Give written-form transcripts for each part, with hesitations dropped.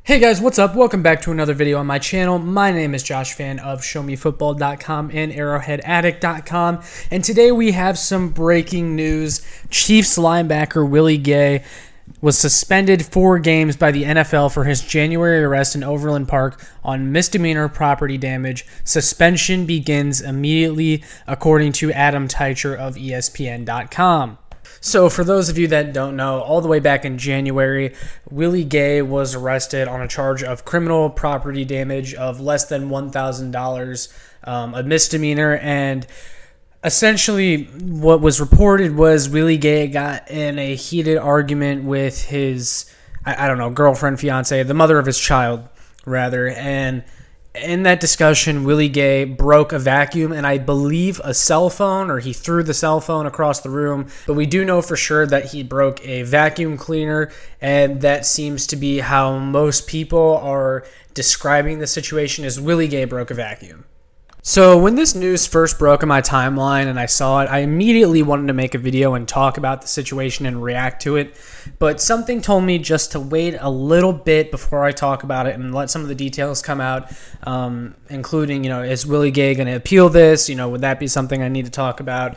Hey guys, what's up? Welcome back to another video on my channel. My name is Josh Fan of ShowMeFootball.com and ArrowheadAddict.com, and today we have some breaking news. Chiefs linebacker Willie Gay was suspended 4 games by the NFL for his January arrest in Overland Park on misdemeanor property damage. Suspension begins immediately, according to Adam Teicher of ESPN.com. So for those of you that don't know, all the way back in January, Willie Gay was arrested on a charge of criminal property damage of less than $1,000, a misdemeanor, and essentially what was reported was Willie Gay got in a heated argument with his, girlfriend, fiance, the mother of his child, rather, and in that discussion, Willie Gay broke a vacuum and I believe a cell phone, or he threw the cell phone across the room. But we do know for sure that he broke a vacuum cleaner, and that seems to be how most people are describing the situation, as Willie Gay broke a vacuum. So when this news first broke on my timeline and I saw it, I immediately wanted to make a video and talk about the situation and react to it. But something told me just to wait a little bit before I talk about it and let some of the details come out, including, is Willie Gay going to appeal this? Would that be something I need to talk about?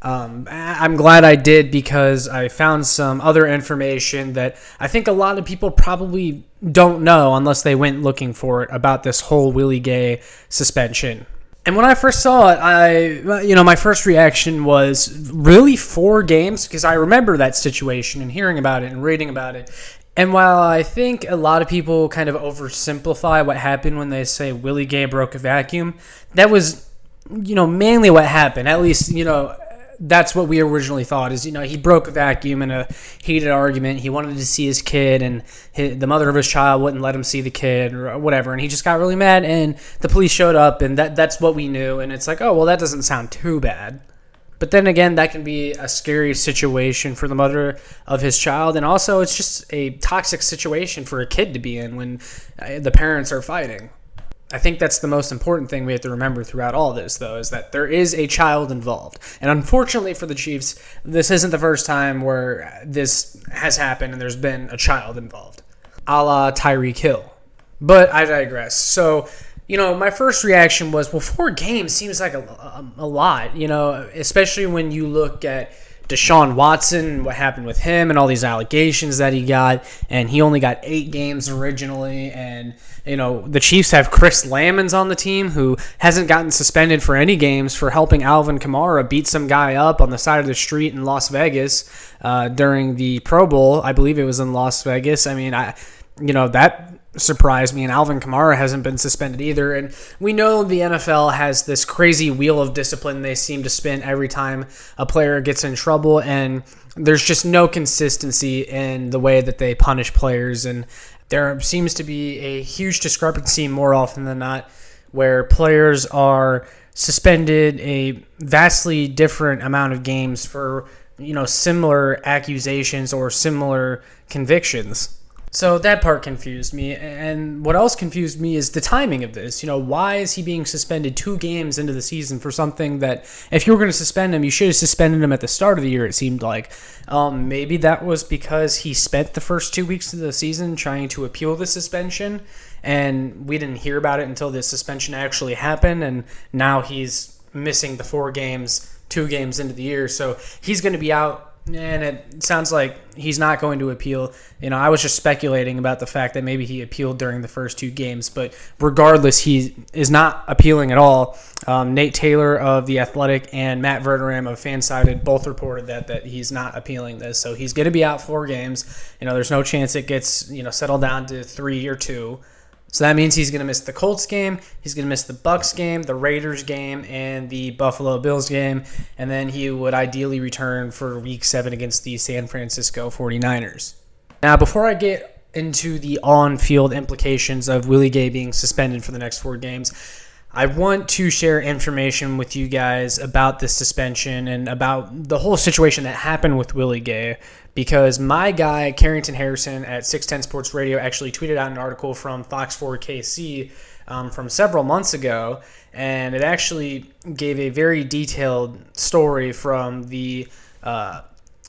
I'm glad I did, because I found some other information that I think a lot of people probably don't know unless they went looking for it about this whole Willie Gay suspension. And when I first saw it, my first reaction was, really 4 games? Because I remember that situation and hearing about it and reading about it. And while I think a lot of people kind of oversimplify what happened when they say Willie Gay broke a vacuum, that was, mainly what happened. At least, that's what we originally thought, is, he broke a vacuum in a heated argument. He wanted to see his kid, and the mother of his child wouldn't let him see the kid or whatever, and he just got really mad, and the police showed up, and that's what we knew. And it's like, oh, well, that doesn't sound too bad. But then again, that can be a scary situation for the mother of his child, and also it's just a toxic situation for a kid to be in when the parents are fighting. I think that's the most important thing we have to remember throughout all this, though, is that there is a child involved. And unfortunately for the Chiefs, this isn't the first time where this has happened and there's been a child involved, a la Tyreek Hill. But I digress. So, my first reaction was, well, 4 games seems like a lot, especially when you look at Deshaun Watson, what happened with him, and all these allegations that he got, and he only got 8 games originally, and the Chiefs have Chris Lamons on the team, who hasn't gotten suspended for any games for helping Alvin Kamara beat some guy up on the side of the street in Las Vegas during the Pro Bowl. I believe it was in Las Vegas. I mean, that surprised me, and Alvin Kamara hasn't been suspended either. And we know the NFL has this crazy wheel of discipline they seem to spin every time a player gets in trouble, and there's just no consistency in the way that they punish players. And there seems to be a huge discrepancy more often than not where players are suspended a vastly different amount of games for, similar accusations or similar convictions. So that part confused me, and what else confused me is the timing of this. Why is he being suspended 2 games into the season for something that, if you were going to suspend him, you should have suspended him at the start of the year, it seemed like. Maybe that was because he spent the first 2 weeks of the season trying to appeal the suspension, and we didn't hear about it until the suspension actually happened, and now he's missing the 4 games, 2 games into the year, so he's going to be out. And it sounds like he's not going to appeal. I was just speculating about the fact that maybe he appealed during the first 2 games. But regardless, he is not appealing at all. Nate Taylor of The Athletic and Matt Verderam of Fansided both reported that he's not appealing this. So he's going to be out 4 games. There's no chance it gets settled down to 3 or 2. So that means he's going to miss the Colts game, he's going to miss the Bucs game, the Raiders game, and the Buffalo Bills game, and then he would ideally return for Week 7 against the San Francisco 49ers. Now, before I get into the on-field implications of Willie Gay being suspended for the next 4 games, I want to share information with you guys about this suspension and about the whole situation that happened with Willie Gay, because my guy, Carrington Harrison at 610 Sports Radio, actually tweeted out an article from Fox 4 KC from several months ago, and it actually gave a very detailed story from the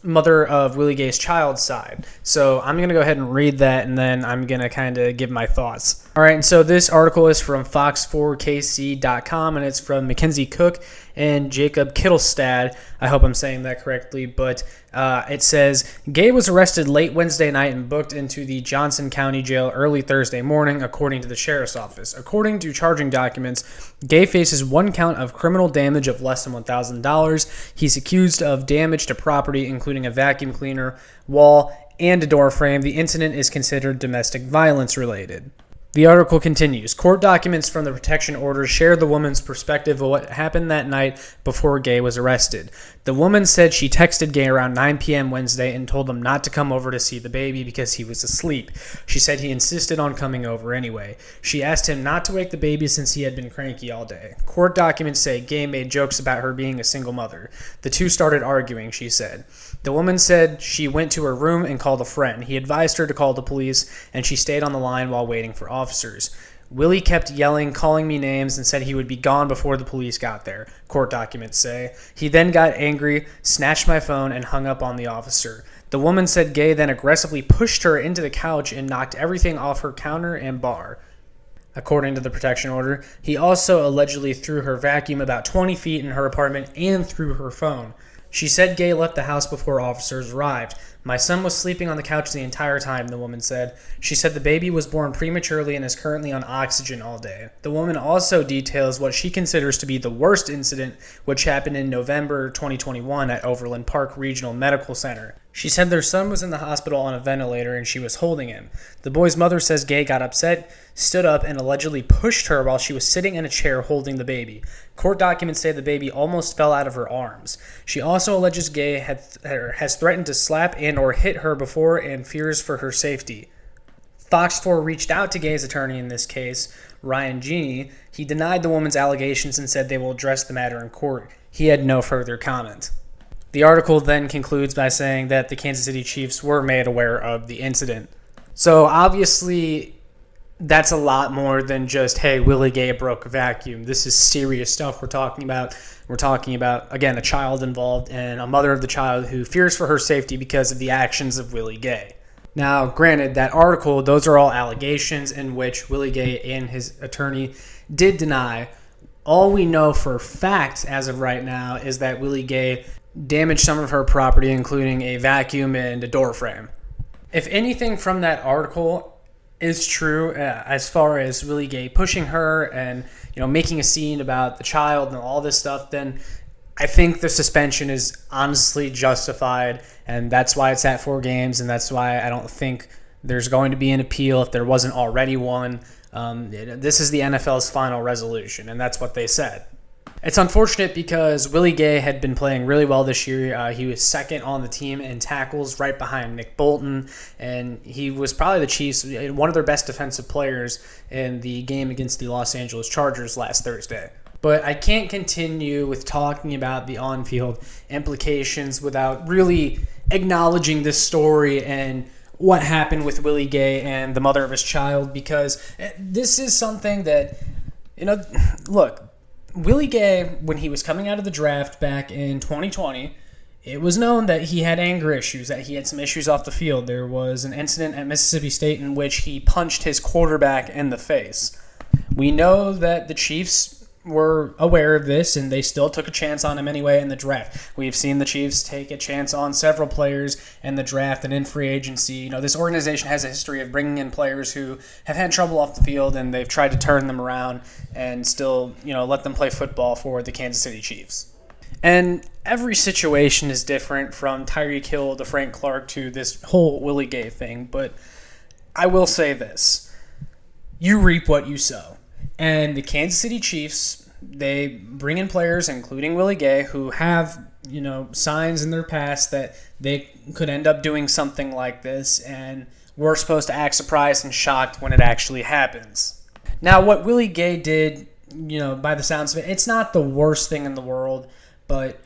mother of Willie Gay's child side. So I'm going to go ahead and read that, and then I'm going to kind of give my thoughts. All right, and so this article is from fox4kc.com, and it's from Mackenzie Cook and Jacob Kittelstad. I hope I'm saying that correctly, but it says, Gay was arrested late Wednesday night and booked into the Johnson County Jail early Thursday morning, according to the sheriff's office. According to charging documents, Gay faces one count of criminal damage of less than $1,000. He's accused of damage to property, including a vacuum cleaner, wall, and a door frame. The incident is considered domestic violence related. The article continues. Court documents from the protection order share the woman's perspective of what happened that night before Gay was arrested. The woman said she texted Gay around 9 p.m. Wednesday and told him not to come over to see the baby because he was asleep. She said he insisted on coming over anyway. She asked him not to wake the baby since he had been cranky all day. Court documents say Gay made jokes about her being a single mother. The two started arguing, she said. The woman said she went to her room and called a friend. He advised her to call the police, and she stayed on the line while waiting for officers. Willie kept yelling, calling me names, and said he would be gone before the police got there, court documents say. He then got angry, snatched my phone, and hung up on the officer. The woman said Gay then aggressively pushed her into the couch and knocked everything off her counter and bar. According to the protection order, he also allegedly threw her vacuum about 20 feet in her apartment and threw her phone. She said Gay left the house before officers arrived. My son was sleeping on the couch the entire time, the woman said. She said the baby was born prematurely and is currently on oxygen all day. The woman also details what she considers to be the worst incident, which happened in November 2021 at Overland Park Regional Medical Center. She said their son was in the hospital on a ventilator and she was holding him. The boy's mother says Gay got upset, stood up, and allegedly pushed her while she was sitting in a chair holding the baby. Court documents say the baby almost fell out of her arms. She also alleges Gay has threatened to slap and or hit her before and fears for her safety. Fox 4 reached out to Gay's attorney in this case, Ryan Genie. He denied the woman's allegations and said they will address the matter in court. He had no further comment. The article then concludes by saying that the Kansas City Chiefs were made aware of the incident. So obviously, that's a lot more than just, hey, Willie Gay broke a vacuum. This is serious stuff we're talking about. We're talking about, again, a child involved and a mother of the child who fears for her safety because of the actions of Willie Gay. Now, granted, that article, those are all allegations in which Willie Gay and his attorney did deny. All we know for fact as of right now is that Willie Gay damaged some of her property, including a vacuum and a door frame. If anything from that article is true, as far as Willie Gay pushing her and making a scene about the child and all this stuff, then I think the suspension is honestly justified, and that's why it's at 4 games, and that's why I don't think there's going to be an appeal if there wasn't already one. This is the NFL's final resolution, and that's what they said. It's unfortunate because Willie Gay had been playing really well this year. He was second on the team in tackles, right behind Nick Bolton, and he was probably the Chiefs' one of their best defensive players in the game against the Los Angeles Chargers last Thursday. But I can't continue with talking about the on-field implications without really acknowledging this story and what happened with Willie Gay and the mother of his child, because this is something that, look, Willie Gay, when he was coming out of the draft back in 2020, it was known that he had anger issues, that he had some issues off the field. There was an incident at Mississippi State in which he punched his quarterback in the face. We know that the Chiefs were aware of this, and they still took a chance on him anyway in the draft. We've seen the Chiefs take a chance on several players in the draft and in free agency. This organization has a history of bringing in players who have had trouble off the field, and they've tried to turn them around and still, let them play football for the Kansas City Chiefs. And every situation is different, from Tyreek Hill to Frank Clark to this whole Willie Gay thing. But I will say this: you reap what you sow. And the Kansas City Chiefs, they bring in players, including Willie Gay, who have, signs in their past that they could end up doing something like this, and we're supposed to act surprised and shocked when it actually happens. Now, what Willie Gay did, by the sounds of it, it's not the worst thing in the world, but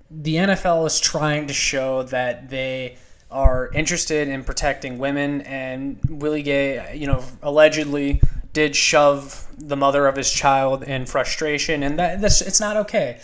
the NFL is trying to show that they are interested in protecting women, and Willie Gay, allegedly did shove the mother of his child in frustration, and it's not okay.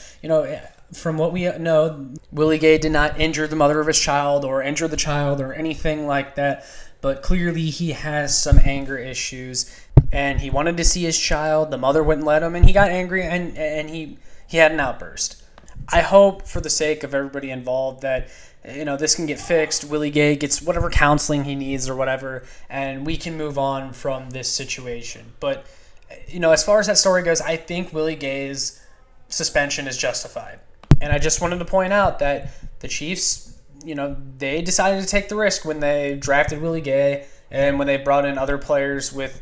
from what we know, Willie Gay did not injure the mother of his child or injure the child or anything like that. But clearly he has some anger issues, and he wanted to see his child. The mother wouldn't let him, and he got angry, and he had an outburst. I hope, for the sake of everybody involved, that this can get fixed. Willie Gay gets whatever counseling he needs or whatever, and we can move on from this situation. But as far as that story goes, I think Willie Gay's suspension is justified. And I just wanted to point out that the Chiefs, they decided to take the risk when they drafted Willie Gay and when they brought in other players with,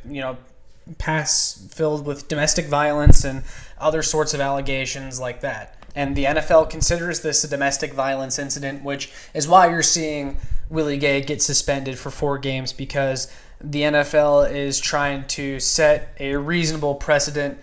past filled with domestic violence and other sorts of allegations like that. And the NFL considers this a domestic violence incident, which is why you're seeing Willie Gay get suspended for 4 games, because the NFL is trying to set a reasonable precedent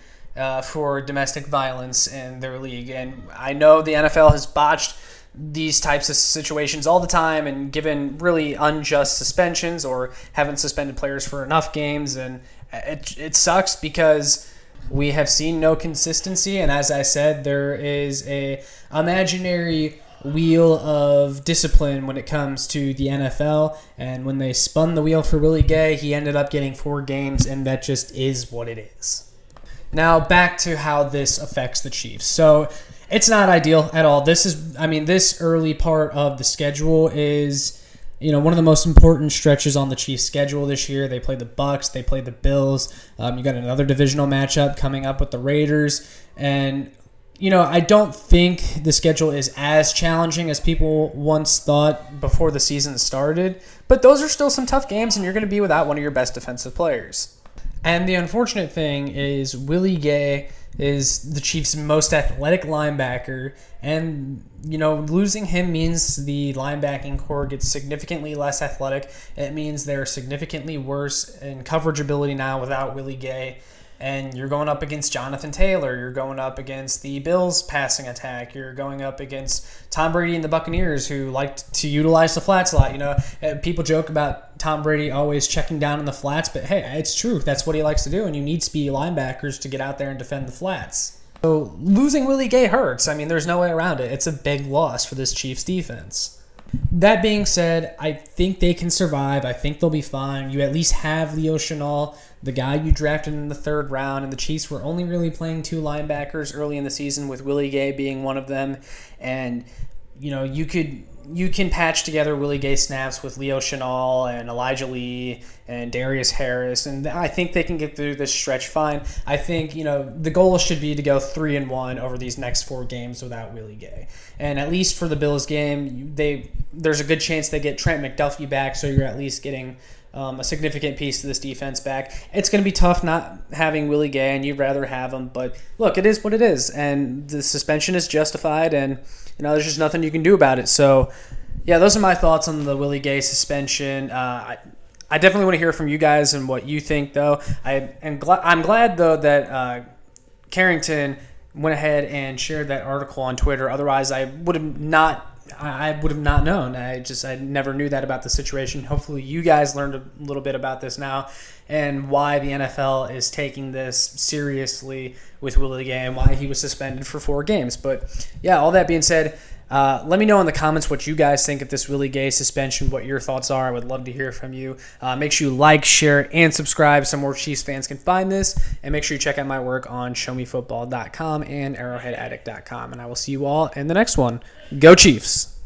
for domestic violence in their league. And I know the NFL has botched these types of situations all the time and given really unjust suspensions or haven't suspended players for enough games. And it sucks because we have seen no consistency. And as I said, there is a imaginary wheel of discipline when it comes to the NFL. And when they spun the wheel for Willie Gay, he ended up getting 4 games, and that just is what it is. Now back to how this affects the Chiefs. So it's not ideal at all. This early part of the schedule is, one of the most important stretches on the Chiefs' schedule this year. They play the Bucs, they play the Bills. You got another divisional matchup coming up with the Raiders, and I don't think the schedule is as challenging as people once thought before the season started. But those are still some tough games, and you're going to be without one of your best defensive players. And the unfortunate thing is Willie Gay is the Chiefs' most athletic linebacker, and losing him means the linebacking core gets significantly less athletic. It means they're significantly worse in coverage ability now without Willie Gay. And you're going up against Jonathan Taylor. You're going up against the Bills' passing attack. You're going up against Tom Brady and the Buccaneers, who like to utilize the flats a lot. People joke about Tom Brady always checking down in the flats, but hey, it's true. That's what he likes to do, and you need speedy linebackers to get out there and defend the flats. So losing Willie Gay hurts. There's no way around it. It's a big loss for this Chiefs defense. That being said, I think they can survive. I think they'll be fine. You at least have Leo Chenal, the guy you drafted in the 3rd round, and the Chiefs were only really playing 2 linebackers early in the season, with Willie Gay being one of them. And you can patch together Willie Gay snaps with Leo Chenal and Elijah Lee and Darius Harris, and I think they can get through this stretch fine. I think the goal should be to go 3-1 over these next 4 games without Willie Gay. And at least for the Bills game, there's a good chance they get Trent McDuffie back, so you're at least getting a significant piece of this defense back. It's going to be tough not having Willie Gay, and you'd rather have him, but look, it is what it is, and the suspension is justified, and there's just nothing you can do about it. So, yeah, those are my thoughts on the Willie Gay suspension. I definitely want to hear from you guys and what you think, though. I'm glad, though, that Carrington went ahead and shared that article on Twitter. Otherwise, I would have not known. I never knew that about the situation. Hopefully you guys learned a little bit about this now and why the NFL is taking this seriously with Willie Gay and why he was suspended for 4 games. But yeah, all that being said, let me know in the comments what you guys think of this Willie Gay suspension, what your thoughts are. I would love to hear from you. Make sure you like, share, and subscribe so more Chiefs fans can find this. And make sure you check out my work on showmefootball.com and arrowheadaddict.com. And I will see you all in the next one. Go Chiefs!